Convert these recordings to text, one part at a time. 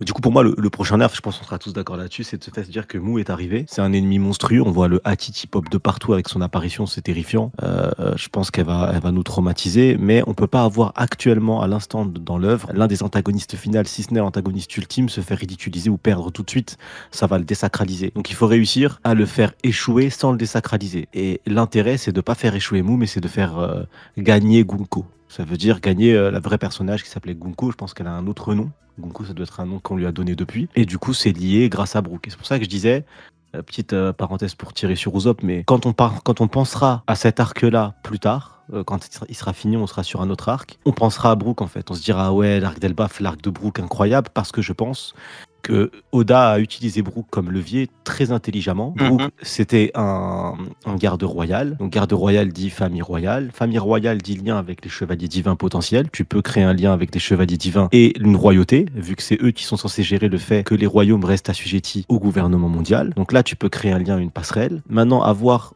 Du coup, pour moi, le prochain nerf, je pense qu'on sera tous d'accord là-dessus, c'est de se faire dire que Mou est arrivé. C'est un ennemi monstrueux. On voit le Haki qui pop de partout avec son apparition, c'est terrifiant. Je pense elle va nous traumatiser, mais on peut pas avoir actuellement, à l'instant dans l'œuvre, l'un des antagonistes finaux, si ce n'est l'antagoniste ultime, se faire ridiculiser ou perdre tout de suite. Ça va le désacraliser. Donc il faut réussir à le faire échouer sans le désacraliser. Et l'intérêt, c'est de pas faire échouer Mou, mais c'est de faire gagner Gunko. Ça veut dire gagner la vraie personnage qui s'appelait Gunko. Je pense qu'elle a un autre nom. Gunko, ça doit être un nom qu'on lui a donné depuis. Et du coup, c'est lié grâce à Brook. Et c'est pour ça que je disais, petite parenthèse pour tirer sur Usopp, mais quand on pensera à cet arc-là plus tard, quand il sera fini, on sera sur un autre arc, on pensera à Brook en fait. On se dira, ah ouais, l'arc d'Elbaf, l'arc de Brook, incroyable, parce que je pense que Oda a utilisé Brook comme levier très intelligemment. Brook, c'était un garde royal. Donc garde royal dit famille royale. Famille royale dit lien avec les chevaliers divins potentiels. Tu peux créer un lien avec les chevaliers divins et une royauté, vu que c'est eux qui sont censés gérer le fait que les royaumes restent assujettis au gouvernement mondial. Donc là, tu peux créer un lien, une passerelle. Maintenant, avoir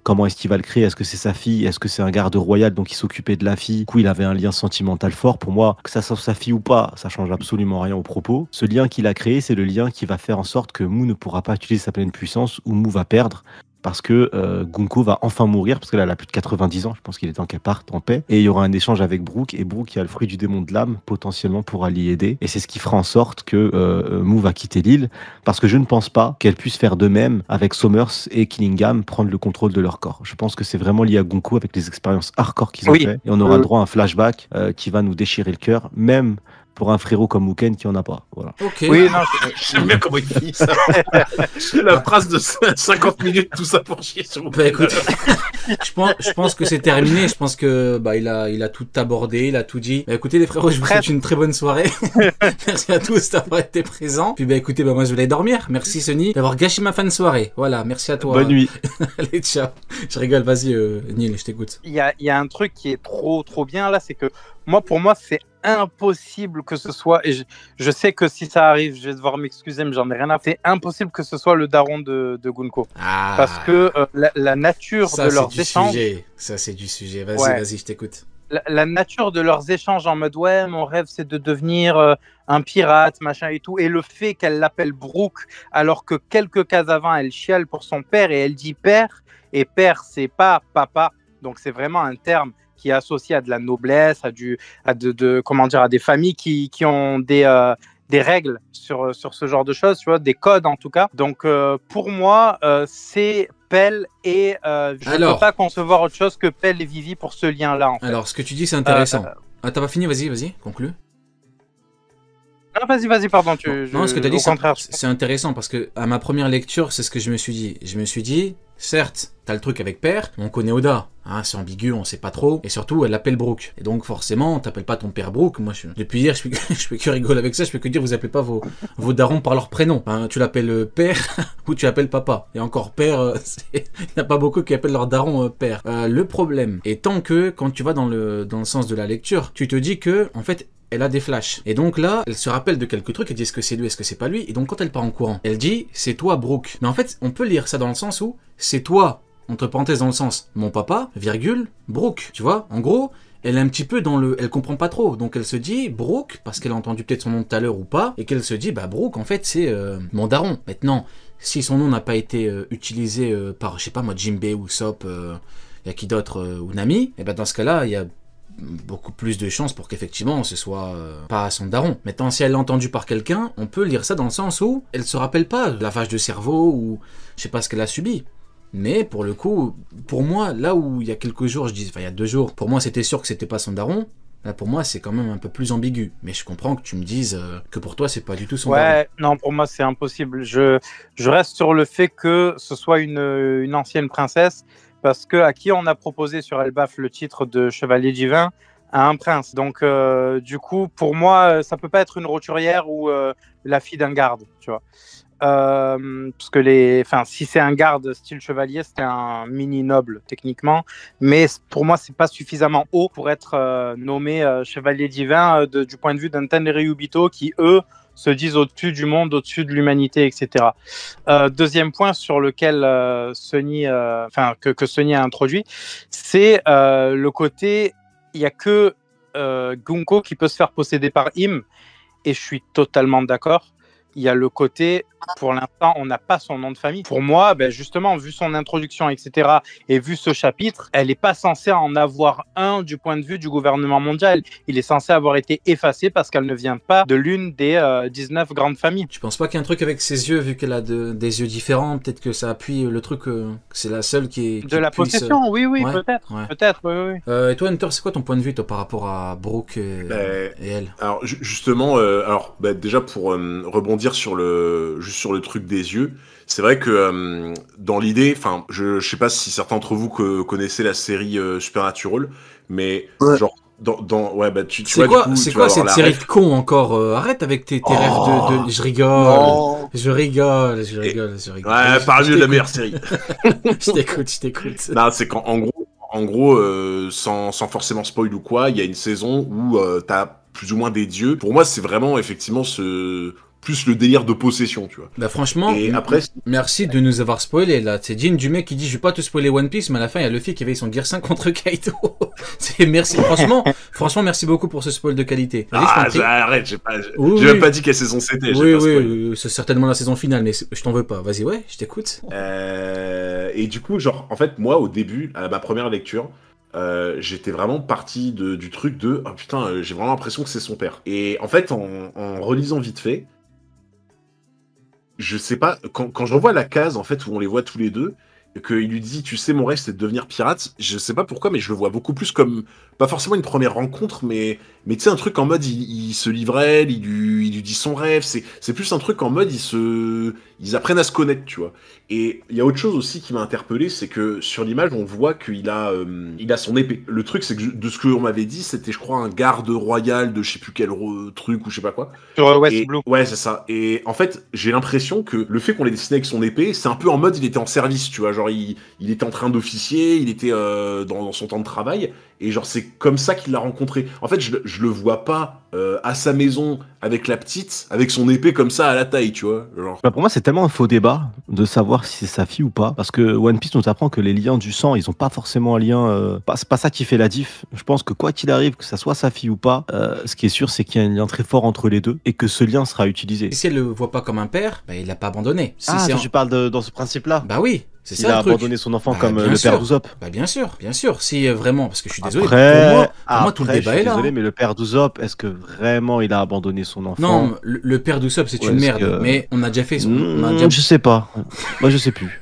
comment est-ce qu'il va le créer? Est-ce que c'est sa fille? Est-ce que c'est un garde royal donc il s'occupait de la fille? Du coup, il avait un lien sentimental fort. Pour moi, que ça soit sa fille ou pas, ça change absolument rien au propos. Ce lien qu'il a créé, c'est le lien qui va faire en sorte que Mou ne pourra pas utiliser sa pleine puissance ou Mou va perdre parce que Gunko va enfin mourir, parce qu'elle a plus de 90 ans, je pense qu'il est temps qu'elle parte en paix, et il y aura un échange avec Brook, et Brook, qui a le fruit du démon de l'âme, potentiellement pourra l'y aider, et c'est ce qui fera en sorte que Mou va quitter l'île, parce que je ne pense pas qu'elle puisse faire de même avec Somers et Killingham, prendre le contrôle de leur corps. Je pense que c'est vraiment lié à Gunko avec les expériences hardcore qu'ils ont fait, et on aura le droit à un flashback qui va nous déchirer le cœur, même pour un frérot comme Muken qui en a pas. Voilà. Ok. Oui, non, j'aime bien comment il finit ça. La phrase de 50 minutes, tout ça pour chier sur Bah écoute, je pense que c'est terminé. Je pense que il a tout abordé, il a tout dit. Bah écoutez les frérots, je vous souhaite une très bonne soirée. Merci à tous d'avoir été présents. Puis écoutez, moi je vais aller dormir. Merci Sony d'avoir gâché ma fin de soirée. Voilà, merci à toi. Bonne nuit. Allez, ciao. Je rigole, vas-y Neil, je t'écoute. Il y a un truc qui est trop bien là, c'est que pour moi, c'est impossible que ce soit, et je sais que si ça arrive, je vais devoir m'excuser, mais j'en ai rien à faire. C'est impossible que ce soit le daron de Gunko. Parce que la nature de leurs échanges... Ça, c'est du sujet. Vas-y, je t'écoute. La nature de leurs échanges en mode, ouais, mon rêve, c'est de devenir un pirate, machin et tout. Et le fait qu'elle l'appelle Brook, alors que quelques cases avant, elle chiale pour son père et elle dit père. Et père, c'est pas papa. Donc, c'est vraiment un terme qui est associé à de la noblesse, à des familles qui ont des règles sur ce genre de choses, tu vois, des codes en tout cas. Donc pour moi, c'est Pell et je ne peux pas concevoir autre chose que Pell et Vivi pour ce lien-là. En fait. Alors, ce que tu dis, c'est intéressant. T'as pas fini? Vas-y, conclue. Non, vas-y, pardon. Non, ce que tu as dit, c'est intéressant parce que à ma première lecture, c'est ce que je me suis dit. Je me suis dit, certes, t'as le truc avec père, on connaît Oda, hein, c'est ambigu, on sait pas trop, et surtout, elle l'appelle Brook. Et donc, forcément, t'appelles pas ton père Brook. Moi, depuis hier, je peux que rigoler avec ça, je peux que dire, vous appelez pas vos darons par leur prénom. Enfin, tu l'appelles père ou tu l'appelles papa. Et encore, père, il n'y a pas beaucoup qui appellent leur daron père. Le problème étant que, quand tu vas dans le sens de la lecture, tu te dis que, en fait, elle a des flashs. Et donc là, elle se rappelle de quelques trucs, elle dit est-ce que c'est lui, est-ce que c'est pas lui, et donc quand elle part en courant, elle dit c'est toi Brook. Mais en fait, on peut lire ça dans le sens où c'est toi, entre parenthèses dans le sens mon papa, virgule, Brook. Tu vois, en gros, elle est un petit peu elle comprend pas trop, donc elle se dit Brook, parce qu'elle a entendu peut-être son nom tout à l'heure ou pas, et qu'elle se dit Brook en fait c'est mon daron. Maintenant, si son nom n'a pas été utilisé par, je sais pas moi, Jinbei ou Sop, y a qui d'autre, ou Nami, et dans ce cas-là, il y a beaucoup plus de chances pour qu'effectivement ce soit pas son daron. Maintenant, si elle l'a entendu par quelqu'un, on peut lire ça dans le sens où elle se rappelle pas de lavage de cerveau ou je sais pas ce qu'elle a subi. Mais pour le coup, pour moi, là où il y a quelques jours, il y a 2 jours, pour moi c'était sûr que c'était pas son daron. Là pour moi c'est quand même un peu plus ambigu. Mais je comprends que tu me dises que pour toi c'est pas du tout son daron. Ouais, non, pour moi c'est impossible. Je reste sur le fait que ce soit une ancienne princesse. Parce que à qui on a proposé sur Elbaf le titre de chevalier divin? À un prince. Donc, du coup, pour moi, ça peut pas être une roturière ou la fille d'un garde, tu vois. Parce que si c'est un garde style chevalier, c'est un mini noble techniquement, mais pour moi, c'est pas suffisamment haut pour être nommé chevalier divin du point de vue d'un Tenryubito qui, eux, se disent au-dessus du monde, au-dessus de l'humanité, etc. Deuxième point sur lequel que Sony a introduit, c'est le côté, il n'y a que Gunko qui peut se faire posséder par Im, et je suis totalement d'accord. Il y a le côté, pour l'instant, on n'a pas son nom de famille. Pour moi, justement, vu son introduction, etc., et vu ce chapitre, elle n'est pas censée en avoir un du point de vue du gouvernement mondial. Il est censé avoir été effacé parce qu'elle ne vient pas de l'une des 19 grandes familles. Tu penses pas qu'il y a un truc avec ses yeux, vu qu'elle a des yeux différents, peut-être que ça appuie le truc, que c'est la seule qui de la puisse... possession, oui, Ouais, peut-être. ouais. Peut-être, oui. Et toi, Hunter, c'est quoi ton point de vue, toi, par rapport à Brooke et elle? Alors justement, déjà pour rebondir sur juste sur le truc des yeux, c'est vrai que dans l'idée, enfin, je sais pas si certains d'entre vous connaissaient la série Supernatural, mais genre tu C'est vois, quoi, du coup, c'est tu quoi vas cette avoir la série ref. de cons encore? Arrête avec tes rêves de... Je rigole, Non. je rigole. Ouais, parle-mieux de la meilleure série. Je t'écoute. Non, c'est en gros, sans forcément spoil ou quoi, il y a une saison où t'as plus ou moins des dieux. Pour moi, c'est vraiment effectivement plus le délire de possession, tu vois. Bah franchement, Et après, merci de nous avoir spoilé là. C'est Jin du mec qui dit je vais pas te spoiler One Piece, mais à la fin il y a Luffy qui avait son Gear 5 contre Kaito. Merci, franchement merci beaucoup pour ce spoil de qualité. Vas-y, je t'en prie. arrête, Oui, j'ai même pas dit quelle saison c'était. j'ai pas spoilé. Oui, c'est certainement la saison finale, mais je t'en veux pas. Vas-y, ouais, je t'écoute. Et du coup, genre, en fait, moi, au début, à ma première lecture, j'étais vraiment parti du truc de oh putain, j'ai vraiment l'impression que c'est son père. Et en fait, en relisant vite fait, je sais pas, quand je revois la case en fait où on les voit tous les deux, et qu'il lui dit tu sais mon rêve c'est de devenir pirate, je sais pas pourquoi mais je le vois beaucoup plus comme pas forcément une première rencontre mais tu sais un truc en mode il se livre elle, il lui dit son rêve, c'est plus un truc en mode ils apprennent à se connaître, tu vois. Et il y a autre chose aussi qui m'a interpellé, c'est que sur l'image on voit qu'il a son épée. Le truc c'est que de ce qu'on m'avait dit, c'était je crois un garde royal de je sais plus quel truc ou je sais pas quoi. Sur West Blue. Ouais, c'est ça. Et en fait, j'ai l'impression que le fait qu'on l'ait dessiné avec son épée, c'est un peu en mode il était en service, tu vois. Genre, il était en train d'officier, il était dans son temps de travail. Et genre, c'est comme ça qu'il l'a rencontré. En fait, je le vois pas à sa maison avec la petite, avec son épée comme ça à la taille, tu vois. Genre. Bah pour moi, c'est tellement un faux débat de savoir si c'est sa fille ou pas. Parce que One Piece nous apprend que les liens du sang, ils ont pas forcément un lien. C'est pas ça qui fait la diff. Je pense que quoi qu'il arrive, que ça soit sa fille ou pas, ce qui est sûr, c'est qu'il y a un lien très fort entre les deux et que ce lien sera utilisé. Si elle le voit pas comme un père, bah, il l'a pas abandonné. Tu parles dans ce principe-là. Bah oui. C'est il ça, a abandonné son enfant comme le père d'Usopp. Bah bien sûr. Si vraiment, parce que je suis désolé, Après, pour moi tout le débat est là. Désolé, mais le père d'Usopp, est-ce que vraiment il a abandonné son enfant? Non, le père d'Usopp c'est une merde, mais on a déjà fait Je sais pas. Moi je sais plus.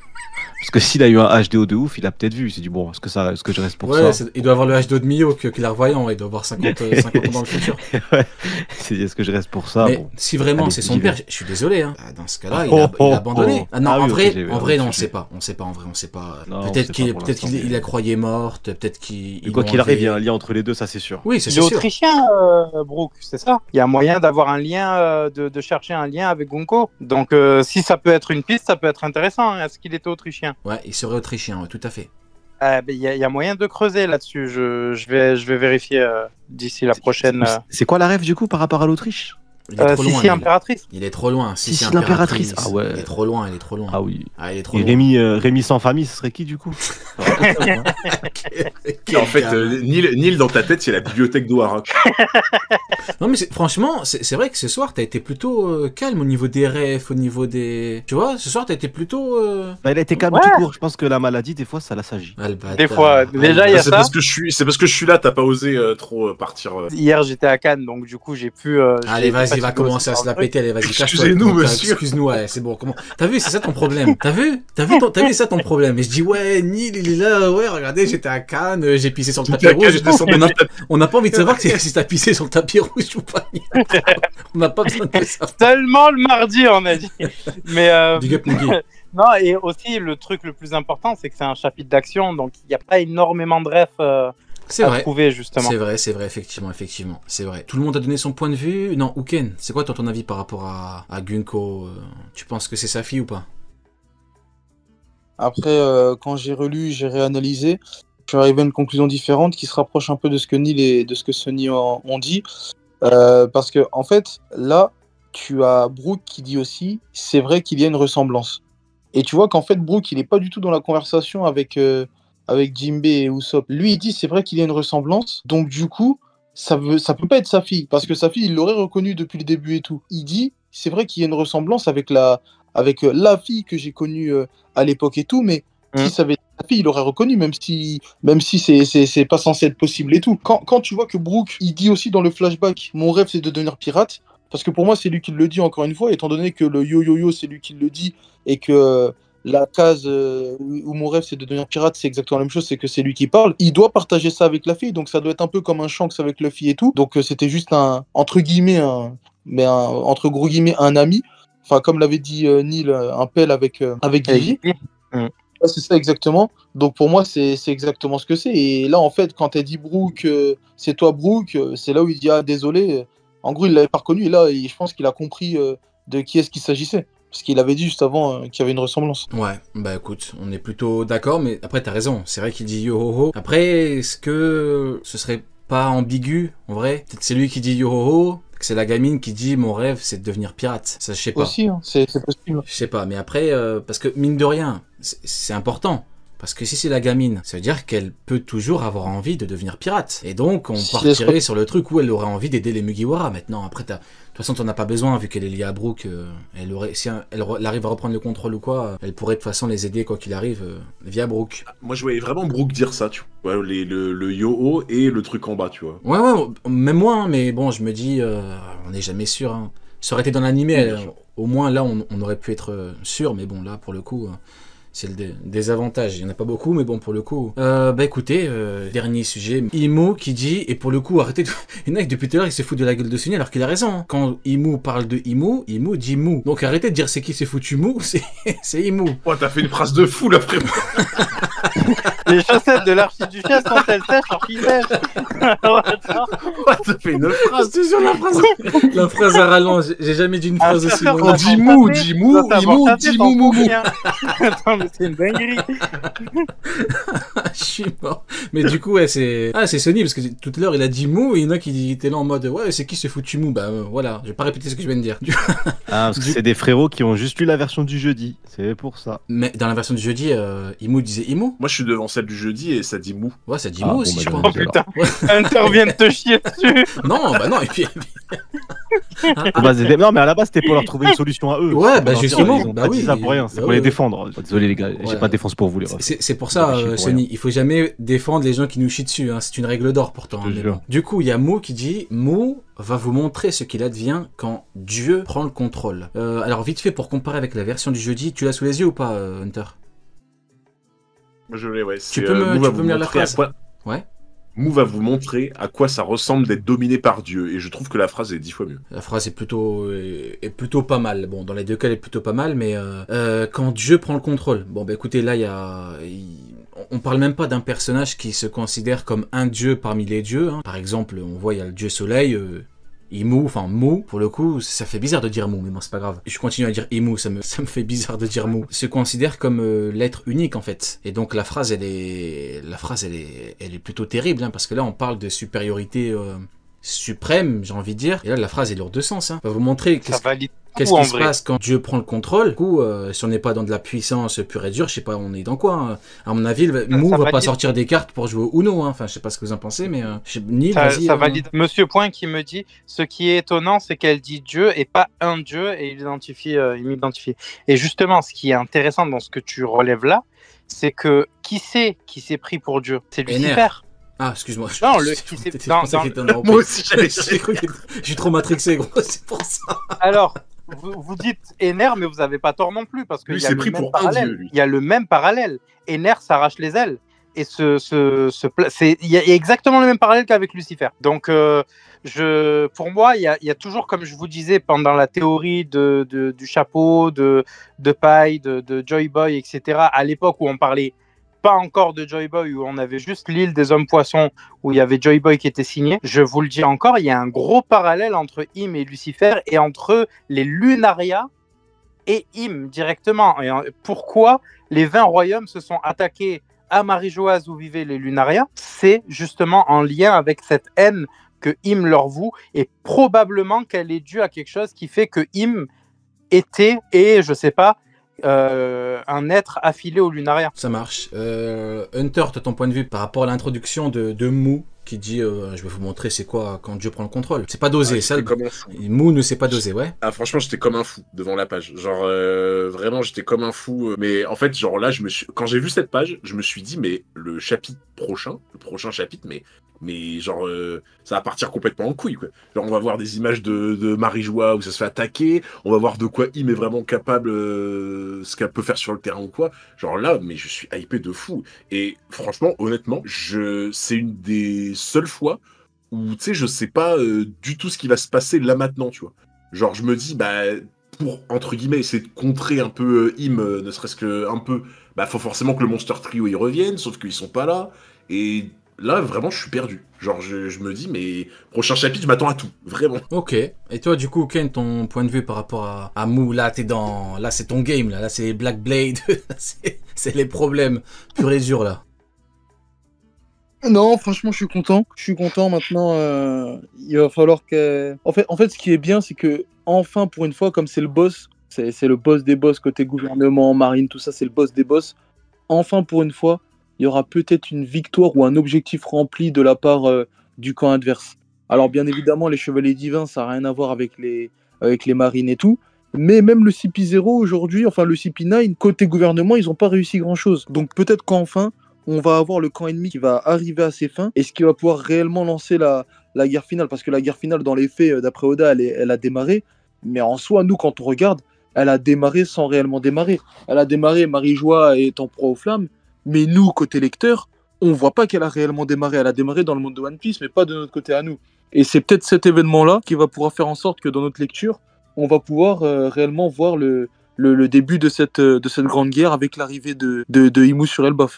Parce que s'il a eu un HDO de ouf, il a peut-être vu. Il s'est dit, bon, est-ce que je reste pour ça? Il doit avoir le HDO de Mio, qu'il est revoyant. Il doit avoir 50 ans dans le futur. Ouais. Est-ce que je reste pour ça? Mais bon. si vraiment c'est son père, je suis désolé. Hein. Dans ce cas-là, il a abandonné. Ah non, en vrai, non, on sait pas. On sait pas, en vrai, on sait pas. Peut-être qu'il la croyait morte. Peut-être qu'il. Quoi qu'il arrive, il y a un lien entre les deux, ça c'est sûr. Oui, c'est sûr. Il est autrichien, Brooke, c'est ça. Il y a moyen d'avoir un lien, de chercher un lien avec Gunko. Donc, si ça peut être une piste, ça peut être intéressant. Hein. Est-ce qu'il était autrichien? Ouais, il serait autrichien, ouais, tout à fait. Il y a moyen de creuser là-dessus. Je vais vérifier d'ici la prochaine. C'est quoi la rêve du coup par rapport à l'Autriche? Il est trop loin. Sissi impératrice. Il est trop loin. Sissi l'impératrice. Ah ouais. Il est trop loin. Ah oui. Ah, il est trop Et loin. Rémi sans famille, ce serait qui du coup? En fait, Neil, dans ta tête, c'est la bibliothèque d'Ohara. Non mais franchement, c'est vrai que ce soir, t'as été plutôt calme au niveau des refs, au niveau des... Tu vois, ce soir, t'as été plutôt... Bah, il a été calme tout court. Je pense que la maladie, des fois, ça l'assagit. Des fois. Déjà, il y a ça. C'est parce que je suis là, t'as pas osé trop partir. Hier, j'étais à Cannes, donc du coup, j'ai pu... Allez, vas-y, va commencer à se la péter. Allez, vas-y, excusez-nous, monsieur. Excuse-nous, ouais, c'est bon. Comment... T'as vu, c'est ça ton problème. T'as vu ça ton problème. Et je dis, ouais, Neil, il est là. Ouais, regardez, j'étais à Cannes, j'ai pissé sur le tapis rouge. On n'a pas envie de savoir si t'as pissé sur le tapis rouge ou pas. On n'a pas besoin de ça. Seulement le mardi, on a dit. Mais Big up, Nuggy. non, et aussi le truc le plus important, c'est que c'est un chapitre d'action, donc il n'y a pas énormément de refs à trouver justement. C'est vrai, effectivement, c'est vrai. Tout le monde a donné son point de vue. Non, Uken, c'est quoi ton avis par rapport à Gunko? Tu penses que c'est sa fille ou pas? Après, quand j'ai relu, j'ai réanalysé, je suis arrivé à une conclusion différente qui se rapproche un peu de ce que Neil et de ce que Sonny ont dit. Parce que, en fait, là, tu as Brooke qui dit aussi, c'est vrai qu'il y a une ressemblance. Et tu vois qu'en fait, Brooke, il n'est pas du tout dans la conversation avec Jinbei et Usopp. Lui, il dit, c'est vrai qu'il y a une ressemblance. Donc, du coup, ça peut pas être sa fille, parce que sa fille, il l'aurait reconnue depuis le début et tout. Il dit, c'est vrai qu'il y a une ressemblance avec la fille que j'ai connue à l'époque et tout, mais si ça avait été sa fille, il l'aurait reconnue, même si c'est pas censé être possible et tout. Quand tu vois que Brooke, il dit aussi dans le flashback, mon rêve c'est de devenir pirate, parce que pour moi c'est lui qui le dit encore une fois, étant donné que le yo-yo-yo c'est lui qui le dit, et que la case où mon rêve c'est de devenir pirate, c'est exactement la même chose, c'est que c'est lui qui parle. Il doit partager ça avec la fille, donc ça doit être un peu comme un Shanks avec la fille et tout. Donc c'était juste entre guillemets, entre gros guillemets, un ami. Enfin, comme l'avait dit Neil, un pelle avec Gigi. Ouais, c'est ça exactement. Donc pour moi, c'est exactement ce que c'est. Et là, en fait, quand elle dit Brooke, c'est toi Brooke, c'est là où il dit ah désolé. En gros, il l'avait pas reconnu. Et là, je pense qu'il a compris de qui est-ce qu'il s'agissait. Parce qu'il avait dit juste avant qu'il y avait une ressemblance. Ouais, bah écoute, on est plutôt d'accord, mais après t'as raison, c'est vrai qu'il dit yo ho ho. Après, est-ce que ce serait pas ambigu, en vrai? Peut-être c'est lui qui dit yo ho ho, que c'est la gamine qui dit mon rêve c'est de devenir pirate. Ça, je sais pas. Aussi, hein, c'est possible. Je sais pas, mais après, parce que mine de rien, c'est important. Parce que si c'est la gamine, ça veut dire qu'elle peut toujours avoir envie de devenir pirate. Et donc, on partirait sur le truc où elle aurait envie d'aider les Mugiwara. Maintenant, après, de toute façon, t'en as pas besoin, vu qu'elle est liée à Brooke. Si elle arrive à reprendre le contrôle ou quoi, elle pourrait de toute façon les aider, quoi qu'il arrive, via Brooke. Moi, je voyais vraiment Brooke dire ça, tu vois. Le yo-ho et le truc en bas, tu vois. Ouais, même moi, hein, mais bon, je me dis, on n'est jamais sûr. Hein. Ça aurait été dans l'animé, au moins là, on aurait pu être sûr, mais bon, là, pour le coup... c'est le désavantage, il n'y en a pas beaucoup, mais bon, pour le coup... bah écoutez, dernier sujet, Imo qui dit, et pour le coup, arrêtez de... Il y en a qui depuis tout à l'heure, il se fout de la gueule de Sunny alors qu'il a raison. Hein. Quand Imo parle de Imo dit Mou. Donc arrêtez de dire c'est qui s'est foutu Mou, c'est Imo. Oh, t'as fait une phrase de fou, là, frérot. Les chaussettes de l'archiduchesse sont-elles sèches, archi-sèches? T'as fait une phrase. C'est sur la phrase à rallonge. J'ai jamais dit une phrase aussi longue. On dit Mou, dit Mou, dit Mou, Mou, Mou. Attends, mais c'est une dinguerie. Je suis mort. Mais du coup, ouais, c'est Sony, parce que tout à l'heure, il a dit Mou, et il y en a qui étaient là en mode, ouais, c'est qui ce foutu Mou? Bah voilà, je vais pas répéter ce que je viens de dire. Parce que c'est des frérots qui ont juste lu la version du jeudi, c'est pour ça. Mais dans la version du jeudi, Imo disait Imo? Moi, je suis devant celle du jeudi et ça dit Mou. Ouais, ça dit Mou aussi, je crois. Oh putain, Hunter vient de te chier dessus. Non, bah non, et puis... non, mais à la base, c'était pour leur trouver une solution à eux. Ouais, bah justement. Ils ont pas dit ça pour rien, c'est pour les défendre. Désolé les gars, j'ai pas de défense pour vous les refs. C'est pour ça, Sony, il faut jamais défendre les gens qui nous chient dessus, hein. C'est une règle d'or pourtant. Hein, bon. Du coup, il y a Mou qui dit, Mou va vous montrer ce qu'il advient quand Dieu prend le contrôle. Alors vite fait, pour comparer avec la version du jeudi, tu l'as sous les yeux ou pas, Hunter? Je l'ai, ouais. Tu peux me lire la phrase? Ouais. Mou va vous montrer à quoi ça ressemble d'être dominé par Dieu, et je trouve que la phrase est 10 fois mieux. La phrase est plutôt pas mal. Bon, dans les deux cas, elle est plutôt pas mal, mais quand Dieu prend le contrôle. Bon, bah écoutez, là, on parle même pas d'un personnage qui se considère comme un dieu parmi les dieux. Hein. Par exemple, on voit, il y a le dieu soleil, Imu, enfin Mou, pour le coup, ça fait bizarre de dire Mou, mais bon, c'est pas grave. Je continue à dire Imu, ça me fait bizarre de dire Mou. Se considère comme l'être unique, en fait. Et donc, la phrase, elle est plutôt terrible, hein, parce que là, on parle de supériorité suprême, j'ai envie de dire. Et là, la phrase est lourde de sens, hein. On va vous montrer qu'est-ce qui se passe quand Dieu prend le contrôle. Du coup, si on n'est pas dans de la puissance pure et dure, je sais pas, on est dans quoi, hein. À mon avis, Mou va pas sortir des cartes pour jouer au Uno, hein. Enfin, je sais pas ce que vous en pensez, mais ça valide. Monsieur Point qui me dit, ce qui est étonnant, c'est qu'elle dit Dieu et pas un Dieu, et il m'identifie. Et justement, ce qui est intéressant dans ce que tu relèves là, c'est que qui s'est pris pour Dieu? C'est Lucifer. Ah, excuse-moi. Non, Moi aussi, j'avais chier. Je suis trop matrixé, gros, c'est pour ça. Alors, vous dites Ener, mais vous n'avez pas tort non plus, parce qu'il y a le même parallèle. Il y a le même parallèle. Ener s'arrache les ailes. Et il y a exactement le même parallèle qu'avec Lucifer. Donc, pour moi, il y a toujours, comme je vous disais, pendant la théorie du chapeau, de paille, de Joy Boy, etc., à l'époque où on parlait pas encore de Joy Boy, où on avait juste l'île des hommes poissons, où il y avait Joy Boy qui était signé, je vous le dis encore, il y a un gros parallèle entre Im et Lucifer, et entre les Lunaria et Im directement. Et pourquoi les 20 royaumes se sont attaqués à Marie-Joase où vivaient les Lunaria? C'est justement en lien avec cette haine que Im leur voue, et probablement qu'elle est due à quelque chose qui fait que Im était, et je sais pas, un être affilé au Lunaria. Ça marche. Hunter, tu as ton point de vue par rapport à l'introduction de Mou qui dit je vais vous montrer c'est quoi quand Dieu prend le contrôle. C'est pas dosé, ça. Comme un fou. Mu ne sait pas doser, ouais. Ah, franchement, j'étais comme un fou devant la page. Genre, vraiment, j'étais comme un fou. Mais en fait, genre là, quand j'ai vu cette page, je me suis dit, mais le chapitre prochain, le prochain chapitre, mais genre, ça va partir complètement en couille, quoi. Genre, on va voir des images de Marie-Joie où ça se fait attaquer. On va voir de quoi Im est vraiment capable, ce qu'elle peut faire sur le terrain ou quoi. Genre là, mais je suis hypé de fou. Et franchement, honnêtement, c'est une des seules fois où, tu sais, je sais pas du tout ce qui va se passer là maintenant, tu vois. Genre, je me dis, bah, pour, entre guillemets, essayer de contrer un peu Im, ne serait-ce que un peu, bah, faut forcément que le Monster Trio y revienne, sauf qu'ils sont pas là. Et là, vraiment, je suis perdu. Genre, je me dis, mais prochain chapitre, je m'attends à tout, vraiment. Ok. Et toi, du coup, Ken, ton point de vue par rapport à Mu, là, là, c'est ton game, là c'est Black Blade, c'est les problèmes pur et dur, là. Non, franchement, je suis content. Je suis content maintenant. Il va falloir que. En fait, ce qui est bien, c'est que enfin, pour une fois, comme c'est le boss, c'est le boss des boss côté gouvernement, marine, tout ça, c'est le boss des boss. Enfin, pour une fois, il y aura peut-être une victoire ou un objectif rempli de la part du camp adverse. Alors, bien évidemment, les chevaliers divins, ça n'a rien à voir avec les marines et tout. Mais même le CP0 aujourd'hui, enfin le CP9, côté gouvernement, ils n'ont pas réussi grand-chose. Donc peut-être qu'enfin, on va avoir le camp ennemi qui va arriver à ses fins et ce qui va pouvoir réellement lancer la guerre finale. Parce que la guerre finale, dans les faits, d'après Oda, elle a démarré. Mais en soi, nous, quand on regarde, elle a démarré sans réellement démarrer. Elle a démarré, Marie-Joie étant proie aux flammes. Mais nous, côté lecteur, on voit pas qu'elle a réellement démarré. Elle a démarré dans le monde de One Piece, mais pas de notre côté à nous. Et c'est peut-être cet événement-là qui va pouvoir faire en sorte que dans notre lecture, on va pouvoir réellement voir le début de cette grande guerre avec l'arrivée de Imu sur Elbaf.